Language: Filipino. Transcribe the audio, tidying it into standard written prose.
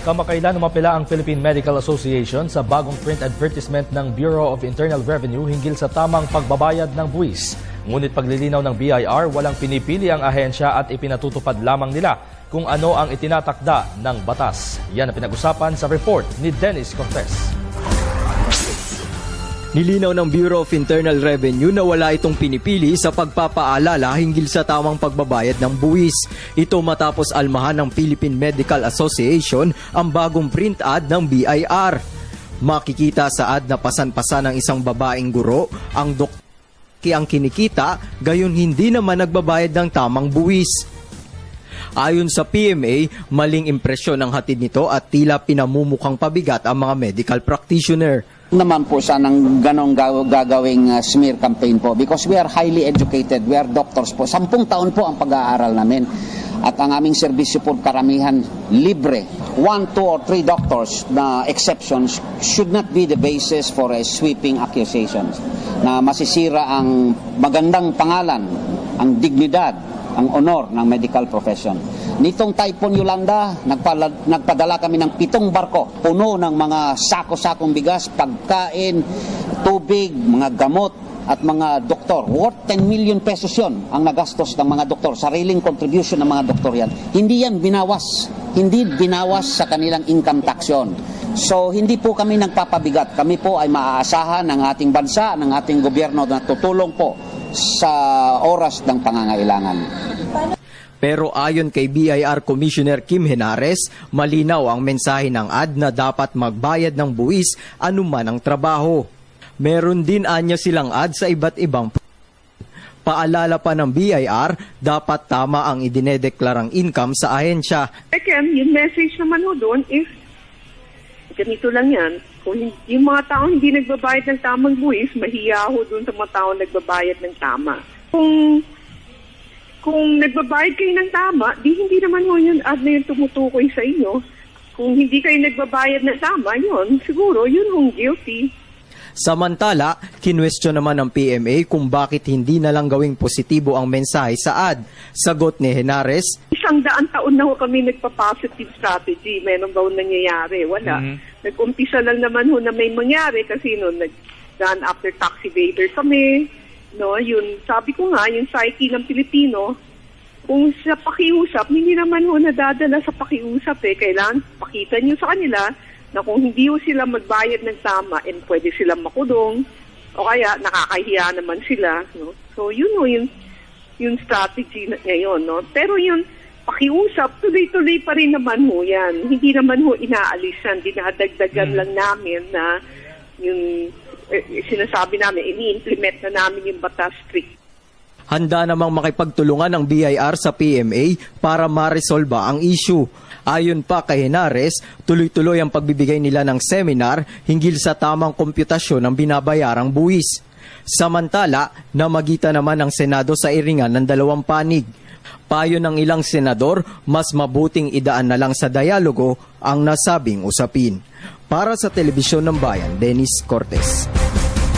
Kamakailan umapela ang Philippine Medical Association sa bagong print advertisement ng Bureau of Internal Revenue hinggil sa tamang pagbabayad ng buwis. Ngunit paglilinaw ng BIR, walang pinipili ang ahensya at ipinatutupad lamang nila kung ano ang itinatakda ng batas. Yan ang pinag-usapan sa report ni Dennis Cortez. Nilinaw ng Bureau of Internal Revenue na wala itong pinipili sa pagpapaalala hinggil sa tamang pagbabayad ng buwis. Ito matapos almahan ng Philippine Medical Association ang bagong print ad ng BIR. Makikita sa ad na pasan-pasan ng isang babaeng guro ang doktor ang kinikita, gayon hindi naman nagbabayad ng tamang buwis. Ayon sa PMA, maling impresyon ang hatid nito at tila pinamumukhang pabigat ang mga medical practitioner. Naman po sanang ganong gagawing smear campaign po because we are highly educated, we are doctors po. 10 taon po ang pag-aaral namin at ang aming serbisyo po karamihan libre. 1, 2 or 3 doctors na exceptions should not be the basis for a sweeping accusations na masisira ang magandang pangalan, ang dignidad, ang honor ng medical profession. Nitong Typhoon Yolanda, nagpadala kami ng 7 barko, puno ng mga sako-sakong bigas, pagkain, tubig, mga gamot at mga doktor. Worth 10 million pesos yon ang nagastos ng mga doktor. Sariling contribution ng mga doktor yan. Hindi yan binawas. Hindi binawas sa kanilang income tax yun. So hindi po kami nagpapabigat. Kami po ay maaasahan ng ating bansa, ng ating gobyerno na tutulong po sa oras ng pangangailangan. Pero ayon kay BIR Commissioner Kim Henares, malinaw ang mensahe ng ad na dapat magbayad ng buwis anuman ang trabaho. Meron din anya silang ad sa iba't ibang paalala pa ng BIR, dapat tama ang idinedeklarang income sa ahensya. Second, yung message naman ho doon is, ganito lang yan, kung yung mga tao hindi nagbabayad ng tamang buwis, mahiya ho doon sa mga tao nagbabayad ng tama. Kung nagbabayad kayo ng tama, di hindi naman ho yung ad na yung tumutukoy sa inyo. Kung hindi kayo nagbabayad ng tama, yun, siguro, yun hong guilty. Samantala, kinwestiyon naman ng PMA kung bakit hindi na lang gawing positibo ang mensahe sa ad. Sagot ni Henares, 100 taon na ho kami nagpa-positive strategy. Meron ba ho nangyayari? Wala. Nag-umpisa lang naman ho na may mangyari kasi no, nag-run after tax evader kami. No, yun, sabi ko nga, yung psyche ng Pilipino, kung sa pakiusap, hindi naman ho nadadala sa pakiusap eh. Kailangan pakita nyo sa kanila na kung hindi ho sila magbayad ng tama, pwede silang makulong, o kaya nakakahiya naman sila. No? So yun ho, yung strategy ngayon. No? Pero yun, pakiusap, tuloy-tuloy pa rin naman ho yan. Hindi naman ho inaalis yan, dinadagdagan lang namin na yung sinasabi namin, ini-implement na namin yung batas strict. handa namang makipagtulungan ng BIR sa PMA para maresolba ang issue. Ayon pa kay Henares, tuloy-tuloy ang pagbibigay nila ng seminar hinggil sa tamang komputasyon ng binabayarang buwis. Samantala, namagita naman ang Senado sa iringan ng 2 panig. Payo ng ilang senador, mas mabuting idaan na lang sa dialogo ang nasabing usapin. Para sa Telebisyon ng Bayan, Dennis Cortez.